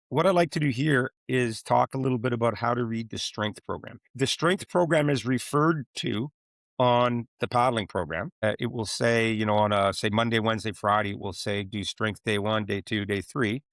what I like to do here is talk a little bit about how to read the strength program. The strength program is referred to on the paddling program. It will say, on say Monday, Wednesday, Friday, it will say do strength day one, day two, day three.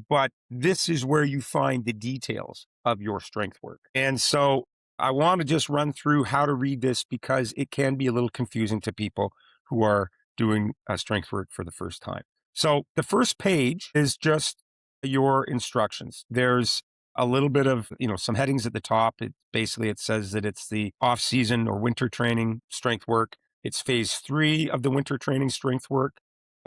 But this is where you find the details of your strength work. And so I want to just run through how to read this because it can be a little confusing to people who are doing strength work for the first time. So the first page is just your instructions. There's a little bit of, some headings at the top. It says that it's the off season or winter training strength work. It's phase 3 of the winter training strength work.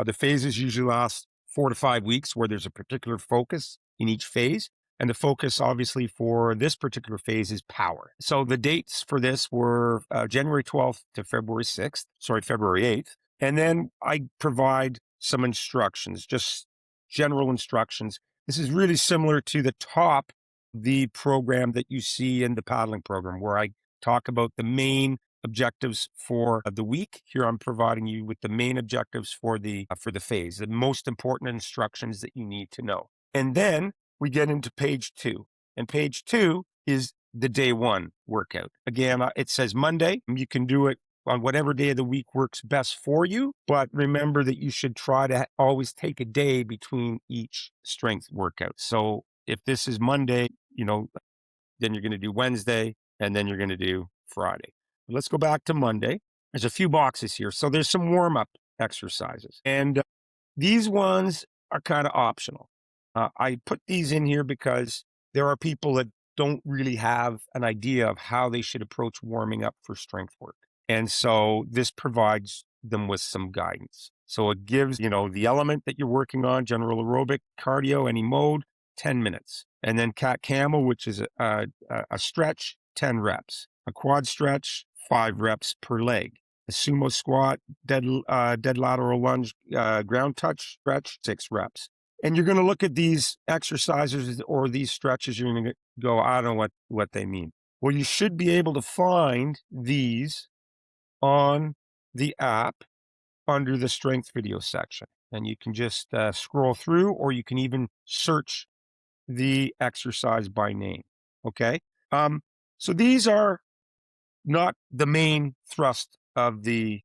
The phases usually last 4 to 5 weeks where there's a particular focus in each phase. And the focus, obviously, for this particular phase is power. So the dates for this were January 12th to February 8th. And then I provide some instructions, just general instructions. This is really similar to the top, the program that you see in the paddling program, where I talk about the main objectives for the week. Here I'm providing you with the main objectives for the phase, the most important instructions that you need to know. And then we get into page 2. And page 2 is the day 1 workout. Again, it says Monday. You can do it on whatever day of the week works best for you, but remember that you should try to always take a day between each strength workout. So if this is Monday, then you're going to do Wednesday, and then you're going to do Friday. Let's go back to Monday. There's a few boxes here. So there's some warm-up exercises. And these ones are kind of optional. I put these in here because there are people that don't really have an idea of how they should approach warming up for strength work. And so this provides them with some guidance. So it gives, the element that you're working on, general aerobic, cardio, any mode, 10 minutes. And then cat camel, which is a stretch, 10 reps. A quad stretch, 5 reps per leg. A sumo squat, dead lateral lunge, ground touch stretch, 6 reps. And you're going to look at these exercises or these stretches. You're going to go, I don't know what they mean. Well, you should be able to find these on the app under the strength video section. And you can just scroll through, or you can even search the exercise by name. Okay. So these are not the main thrust of the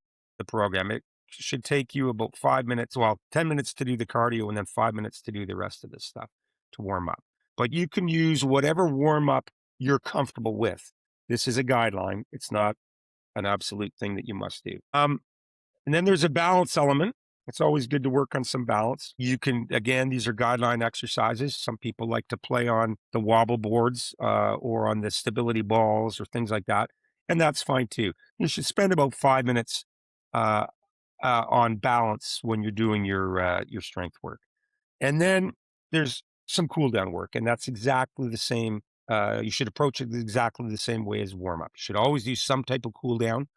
program. It should take you about 5 minutes, 10 minutes to do the cardio and then 5 minutes to do the rest of this stuff to warm up. But you can use whatever warm up you're comfortable with. This is a guideline. It's not an absolute thing that you must do. And then there's a balance element. It's always good to work on some balance. You can, again, these are guideline exercises. Some people like to play on the wobble boards or on the stability balls or things like that. And that's fine too. You should spend about 5 minutes on balance when you're doing your strength work. And then there's some cool down work, and that's exactly the same. You should approach it exactly the same way as warm up. You should always do some type of cool down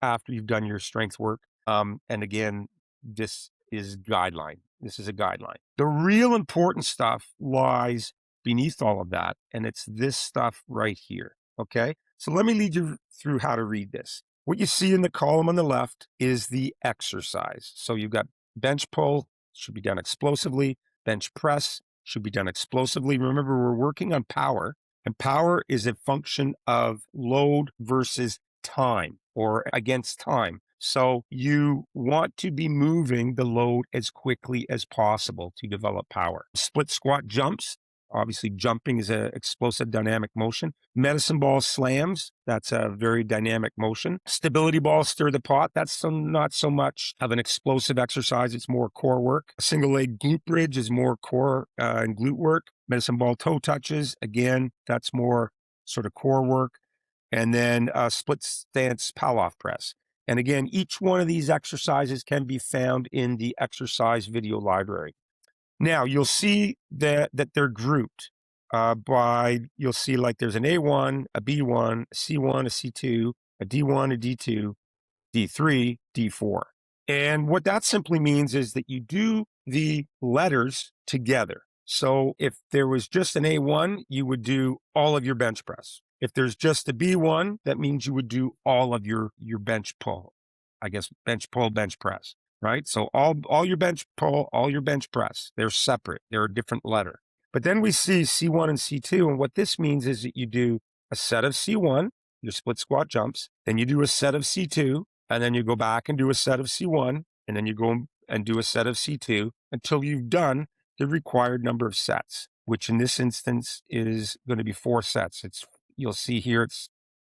after you've done your strength work. And again, this is guideline. This is a guideline. The real important stuff lies beneath all of that, and it's this stuff right here. Okay. So let me lead you through how to read this. What you see in the column on the left is the exercise. So you've got bench pull, should be done explosively. Bench press should be done explosively. Remember, we're working on power, and power is a function of load versus time or against time. So you want to be moving the load as quickly as possible to develop power. Split squat jumps. Obviously, jumping is an explosive dynamic motion. Medicine ball slams, that's a very dynamic motion. Stability ball stir the pot, that's not so much of an explosive exercise. It's more core work. Single leg glute bridge is more core and glute work. Medicine ball toe touches, again, that's more sort of core work. And then split stance Palloff press. And again, each one of these exercises can be found in the exercise video library. Now, you'll see that they're grouped you'll see like there's an A1, a B1, a C1, a C2, a D1, a D2, D3, D4. And what that simply means is that you do the letters together. So if there was just an A1, you would do all of your bench press. If there's just a B1, that means you would do all of your bench pull. I guess bench pull, bench press, right? So all your bench pull, all your bench press, they're separate. They're a different letter. But then we see C1 and C2. And what this means is that you do a set of C1, your split squat jumps, then you do a set of C2, and then you go back and do a set of C1, and then you go and do a set of C2 until you've done the required number of sets, which in this instance is going to be 4 sets. You'll see here it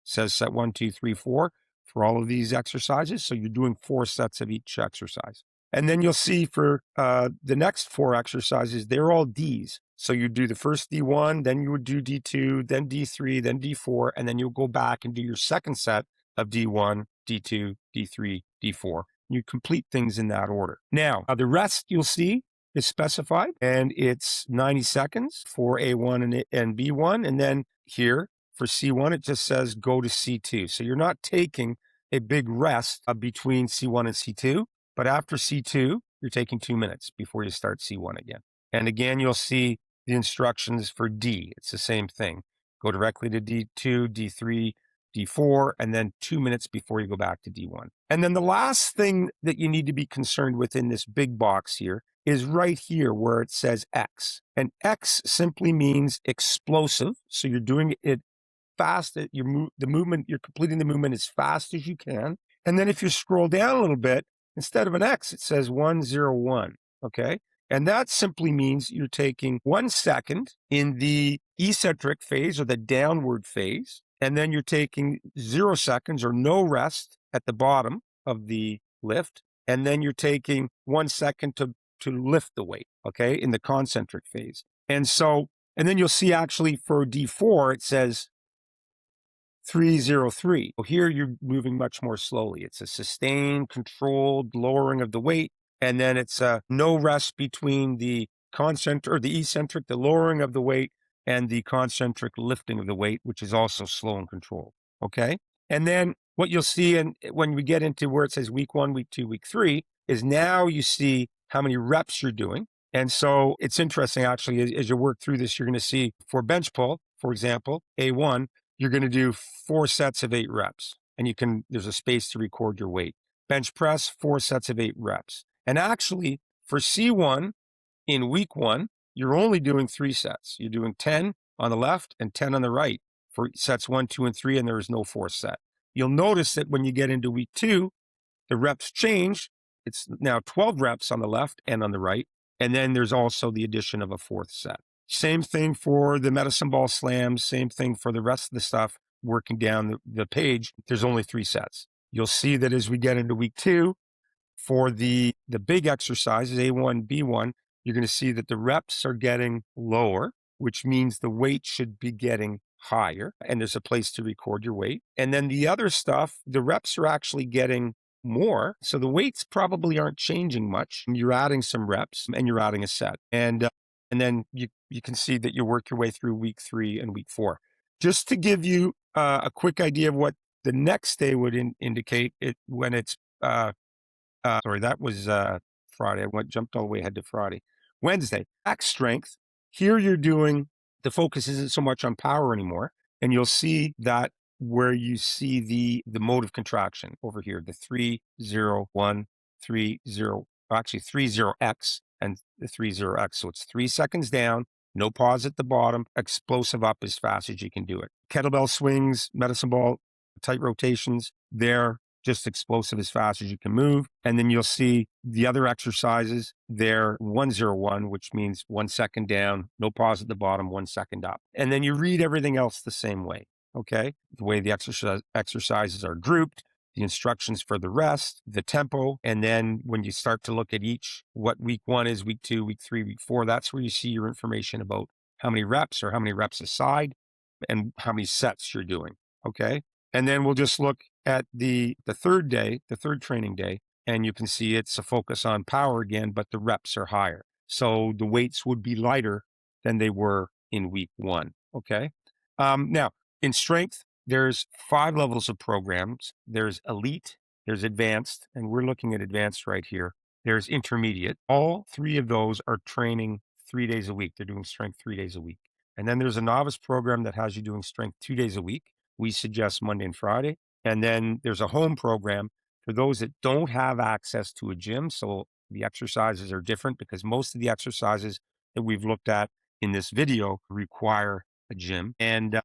says set 1, 2, 3, 4 for all of these exercises. So you're doing 4 sets of each exercise. And then you'll see for the next 4 exercises, they're all Ds. So you do the first D1, then you would do D2, then D3, then D4, and then you'll go back and do your second set of D1, D2, D3, D4. You complete things in that order. Now, the rest you'll see is specified, and it's 90 seconds for A1 and B1. And then here for C1, it just says go to C2. So you're not taking a big rest between C1 and C2, but after C2, you're taking 2 minutes before you start C1 again. And again, you'll see the instructions for D. It's the same thing. Go directly to D2, D3, D4, and then 2 minutes before you go back to D1. And then the last thing that you need to be concerned with in this big box here is right here where it says X. And X simply means explosive. So you're doing it fast. You're completing the movement as fast as you can. And then if you scroll down a little bit, instead of an X, it says 101. Okay. And that simply means you're taking 1 second in the eccentric phase or the downward phase, and then you're taking 0 seconds or no rest at the bottom of the lift, and then you're taking 1 second to lift the weight, okay, in the concentric phase. And then you'll see actually for D4, it says 303. Well, here you're moving much more slowly. It's a sustained, controlled lowering of the weight. And then it's no rest between the concentric or the eccentric, the lowering of the weight, and the concentric lifting of the weight, which is also slow and controlled. Okay. And then what you'll see, and when we get into where it says week 1, week 2, week 3, is now you see how many reps you're doing. And so it's interesting, actually, as you work through this, you're going to see for bench pull, for example, A1, you're going to do 4 sets of 8 reps. And there's a space to record your weight. Bench press, 4 sets of 8 reps. And actually, for C1 in week 1, you're only doing 3 sets. You're doing 10 on the left and 10 on the right for sets 1, 2, and 3, and there is no 4th set. You'll notice that when you get into week 2, the reps change. It's now 12 reps on the left and on the right. And then there's also the addition of a 4th set. Same thing for the medicine ball slams. Same thing for the rest of the stuff working down the page. There's only 3 sets. You'll see that as we get into week 2, for the big exercises, A1, B1, you're going to see that the reps are getting lower, which means the weight should be getting higher, and there's a place to record your weight. And then the other stuff, the reps are actually getting more, so the weights probably aren't changing much. You're adding some reps, and you're adding a set. And then you can see that you work your way through week 3 and week 4. Just to give you a quick idea of what the next day would indicate, when it's that was Friday. Jumped all the way ahead to Friday. Wednesday, back strength. Here you're doing, the focus isn't so much on power anymore. And you'll see that where you see the mode of contraction over here, the 3-0-1, 3-0, actually 3-0-X and the 3-0-X. So it's 3 seconds down, no pause at the bottom, explosive up as fast as you can do it. Kettlebell swings, medicine ball, tight rotations, they're just explosive as fast as you can move. And then you'll see the other exercises, they're 1-0-1, which means 1 second down, no pause at the bottom, 1 second up. And then you read everything else the same way, okay? The way the exercises are grouped, the instructions for the rest, the tempo, and then when you start to look at what week 1 is, week 2, week 3, week 4, that's where you see your information about how many reps or how many reps aside and how many sets you're doing, okay? And then we'll just look at the third day, the third training day, and you can see it's a focus on power again, but the reps are higher. So the weights would be lighter than they were in week 1, okay? Now, in strength, there's 5 levels of programs. There's elite, there's advanced, and we're looking at advanced right here. There's intermediate. All 3 of those are training 3 days a week. They're doing strength 3 days a week. And then there's a novice program that has you doing strength 2 days a week. We suggest Monday and Friday. And then there's a home program for those that don't have access to a gym. So the exercises are different because most of the exercises that we've looked at in this video require a gym, and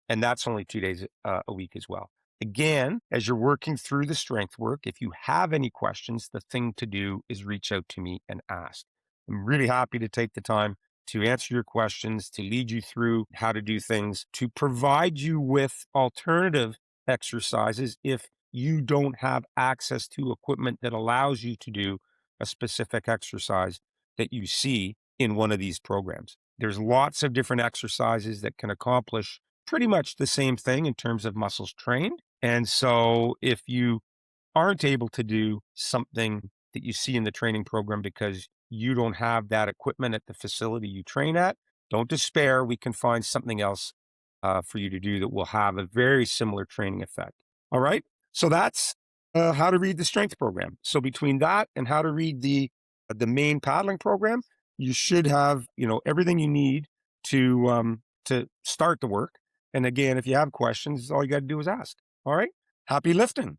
that's only 2 days a week as well. Again, as you're working through the strength work, if you have any questions, the thing to do is reach out to me and ask. I'm really happy to take the time to answer your questions, to lead you through how to do things, to provide you with alternative exercises if you don't have access to equipment that allows you to do a specific exercise that you see in one of these programs. There's lots of different exercises that can accomplish pretty much the same thing in terms of muscles trained. And so if you aren't able to do something that you see in the training program because you don't have that equipment at the facility you train at, don't despair. We can find something else for you to do that will have a very similar training effect. All right. So that's how to read the strength program. So between that and how to read the main paddling program, you should have everything you need to start the work. And again, if you have questions, all you got to do is ask. All right. Happy lifting.